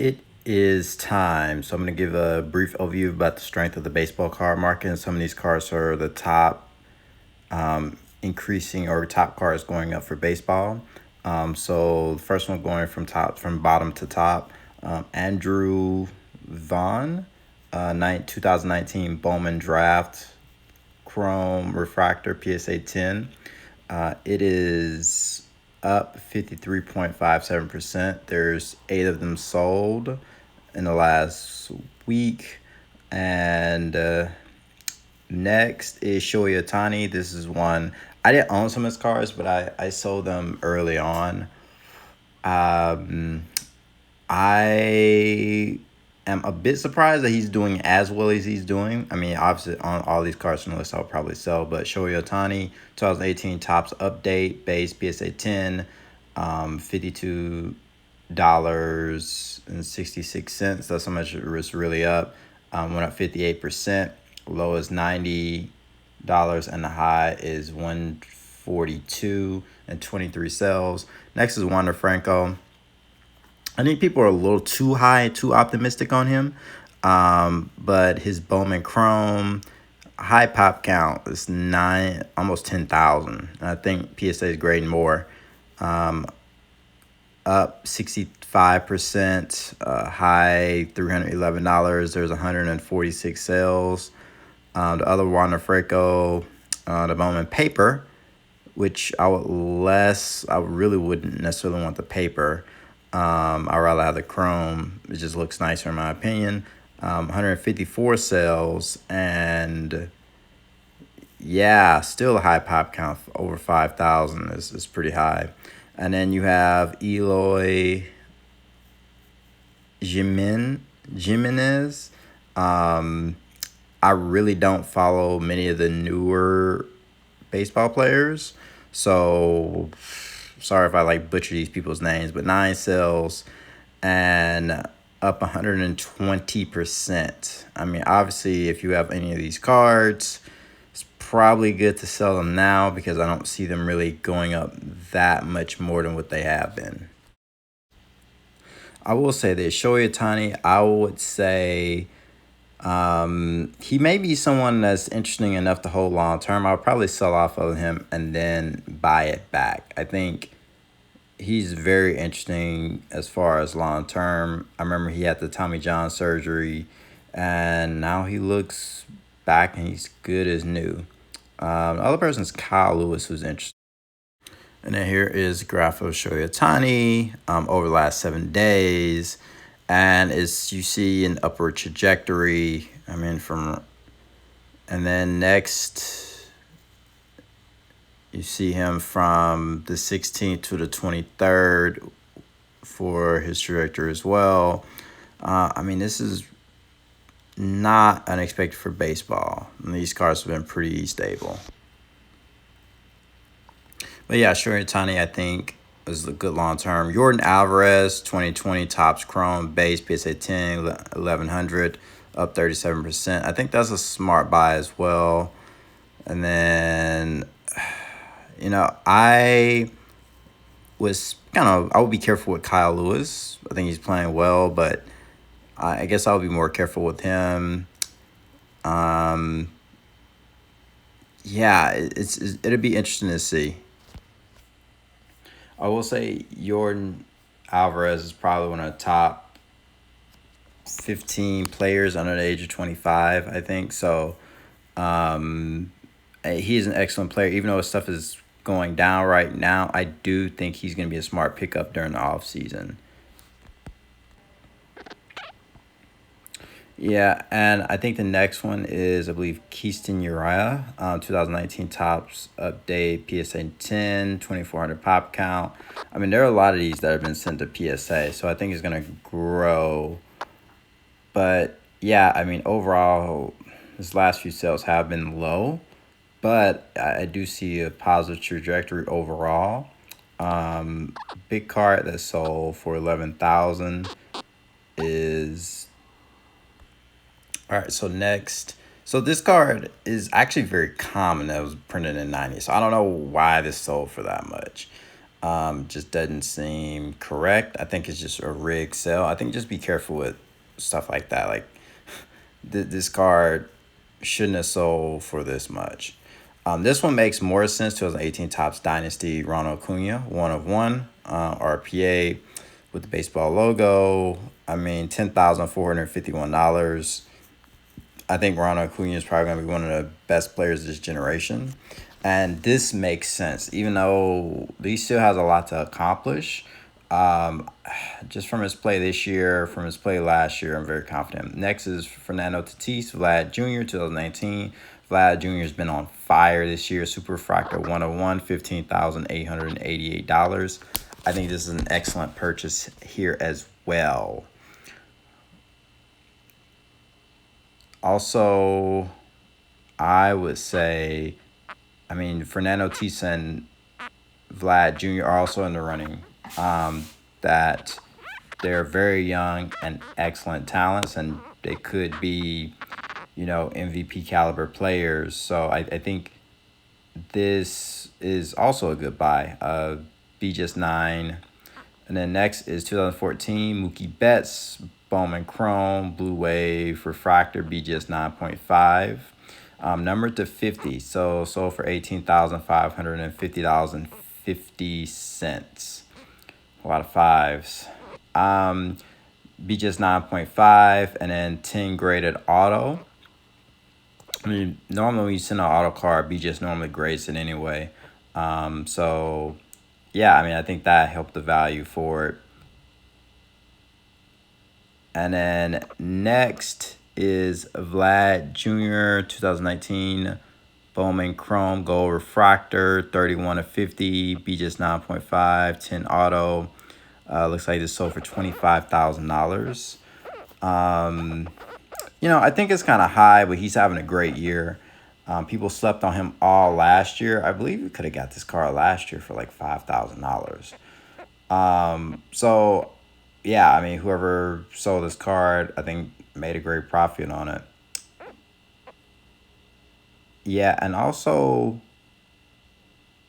It is time. So I'm going to give a brief overview about the strength of the baseball card market. And some of these cards are the top increasing or top cards going up for baseball. So the first one going from bottom to top, Andrew Vaughn, 2019 Bowman draft, Chrome Refractor PSA 10. It is up 53.57%. There's 8 of them sold in the last week. And next is Shohei Ohtani. This is one I didn't own some of his cards, but I sold them early on. I am a bit surprised that he's doing as well as he's doing. I mean, obviously, on all these cards on the list, I'll probably sell. But Shohei Ohtani, 2018 Topps Update, base PSA 10, $52.66. That's how much it's really up. Went up 58%. Low is $90, and the high is $142 and 23 sales. Next is Wander Franco. I think people are a little too high, too optimistic on him. But his Bowman Chrome high pop count is almost 10,000. I think PSA is grading more. Up 65%, high $311. There's 146 sales. The other Wander Franco, the Bowman paper, which I really wouldn't necessarily want the paper. I'd rather have the chrome. It just looks nicer in my opinion. 154 sales, and yeah, still a high pop count, over 5,000 is pretty high. And then you have Eloy Jimenez. I really don't follow many of the newer baseball players, so sorry if I butcher these people's names, but 9 sales and up 120%. I mean, obviously, if you have any of these cards, it's probably good to sell them now because I don't see them really going up that much more than what they have been. I will say this, Shohei Ohtani, I would say he may be someone that's interesting enough to hold long term. I'll probably sell off of him and then buy it back. I think he's very interesting as far as long term. I remember he had the Tommy John surgery, and now he looks back and he's good as new. The other person is Kyle Lewis, who's interesting. And then here is a graph of Shohei Ohtani over the last 7 days. And as you see an upward trajectory, and then next you see him from the 16th to the 23rd for his trajectory as well. This is not unexpected for baseball. And these cards have been pretty stable. But yeah, Shohei Ohtani, I think, is a good long term. Jordan Alvarez, 2020 Topps Chrome base PSA 10, 1100, up 37%. I think that's a smart buy as well. And then, I would be careful with Kyle Lewis. I think he's playing well, but I guess I'll be more careful with him. Yeah, it'll be interesting to see. I will say Jordan Alvarez is probably one of the top 15 players under the age of 25, I think. So he's an excellent player. Even though his stuff is going down right now, I do think he's going to be a smart pickup during the offseason. Yeah, and I think the next one is, I believe, Keaston Uriah, 2019 Topps Update, PSA 10, 2,400 pop count. There are a lot of these that have been sent to PSA, so I think it's going to grow. But, yeah, overall, his last few sales have been low, but I do see a positive trajectory overall. Big card that sold for $11,000 is... All right, so next. So this card is actually very common. That was printed in '90. So I don't know why this sold for that much. Just doesn't seem correct. I think it's just a rigged sale. I think just be careful with stuff like that. Like this card shouldn't have sold for this much. This one makes more sense. 2018 Topps Dynasty Ronald Acuna, 1/1, RPA with the baseball logo. I mean, $10,451. I think Ronald Acuna is probably going to be one of the best players of this generation. And this makes sense, even though he still has a lot to accomplish. Just from his play this year, from his play last year, I'm very confident. Next is Fernando Tatis, Vlad Jr., 2019. Vlad Jr. has been on fire this year. Super Refractor 1/1, $15,888. I think this is an excellent purchase here as well. Also, I would say, I mean, Fernando Tatis and Vlad Jr. are also in the running. That they're very young and excellent talents, and they could be, MVP caliber players. So I think this is also a good buy. BGS9. And then next is 2014 Mookie Betts, Bowman Chrome, Blue Wave, Refractor, BGS 9.5. Numbered to 50, so sold for $18,550.50. A lot of fives. BGS 9.5, and then 10 graded auto. I mean, normally when you send an auto card, BGS normally grades it anyway. So yeah, I mean, I think that helped the value for it. And then next is Vlad Jr. 2019 Bowman Chrome Gold Refractor 31/50, BGS 9.5, 10 auto. Looks like this sold for $25,000. I think it's kind of high, but he's having a great year. People slept on him all last year. I believe we could have got this card last year for like $5,000. So yeah, I mean, whoever sold this card, I think made a great profit on it. Yeah, and also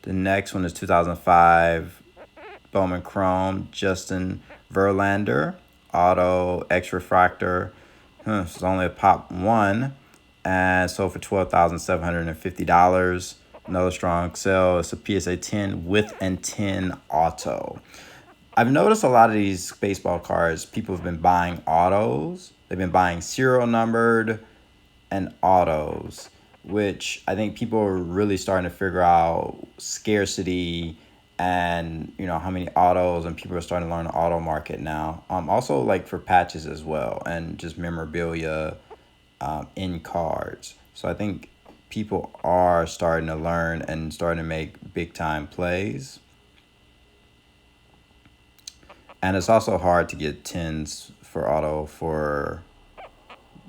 the next one is 2005 Bowman Chrome Justin Verlander auto XFractor. It's only a pop 1 and sold for $12,750. Another strong sale. It's a PSA 10 with and 10 auto. I've noticed a lot of these baseball cards, people have been buying autos. They've been buying serial numbered and autos, which I think people are really starting to figure out scarcity and, how many autos, and people are starting to learn the auto market now. Also like for patches as well, and just memorabilia in cards. So I think people are starting to learn and starting to make big time plays. And it's also hard to get 10s for auto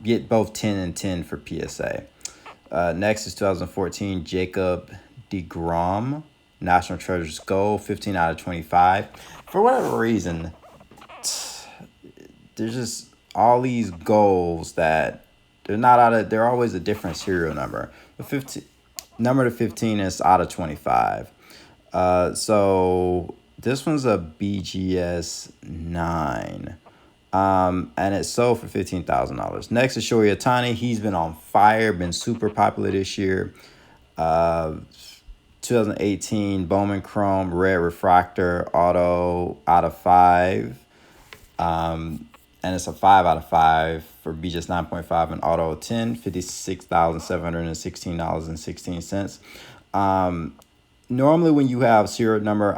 get both 10 and 10 for PSA. Next is 2014 Jacob deGrom National Treasures Gold 15/25. For whatever reason, there's just all these goals that they're always a different serial number. The number to 15 is out of 25. So this one's a BGS 9. And it sold for $15,000. Next is Shohei Ohtani. He's been on fire, been super popular this year. 2018 Bowman Chrome Red Refractor Auto out of 5. And it's a 5/5 for BGS 9.5 and Auto 10, $56,716.16. Normally when you have serial number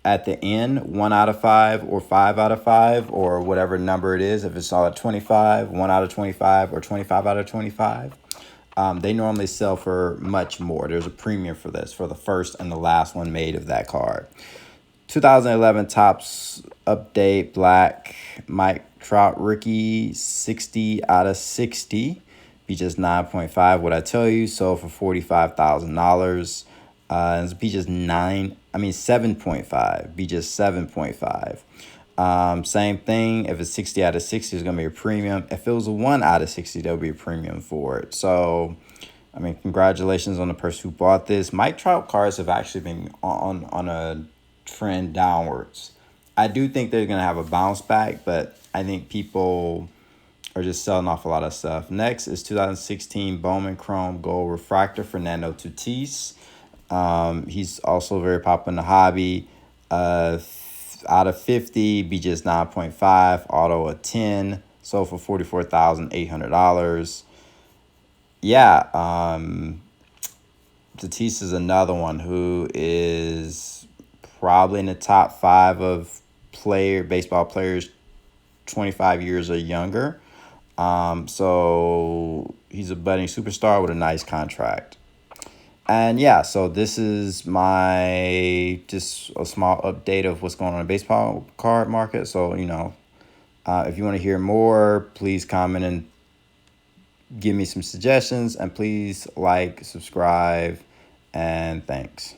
at the end, 1/5 or 5/5 or whatever number it is, if it's all at 25, 1/25 or 25/25, they normally sell for much more. There's a premium for this, for the first and the last one made of that card. 2011 Topps Update Black Mike Trout Rookie 60/60, BGS 9.5. What I tell you, sold for $45,000. It's BGS 7.5, BGS 7.5. Same thing. If it's 60/60, it's gonna be a premium. If it was a 1/60, there'll be a premium for it. So I mean, congratulations on the person who bought this. Mike Trout cards have actually been on a trend downwards. I do think they're going to have a bounce back, but I think people are just selling off a lot of stuff. Next is 2016 Bowman Chrome Gold Refractor Fernando Tatis. He's also very popular in the hobby. Out of 50, be just 9.5. Auto a 10. Sold for $44,800. Yeah, Tatis is another one who is probably in the top 5 of baseball players 25 years or younger. So he's a budding superstar with a nice contract. And yeah, so this is just a small update of what's going on in the baseball card market. So, if you want to hear more, please comment and give me some suggestions, and please like, subscribe, and thanks.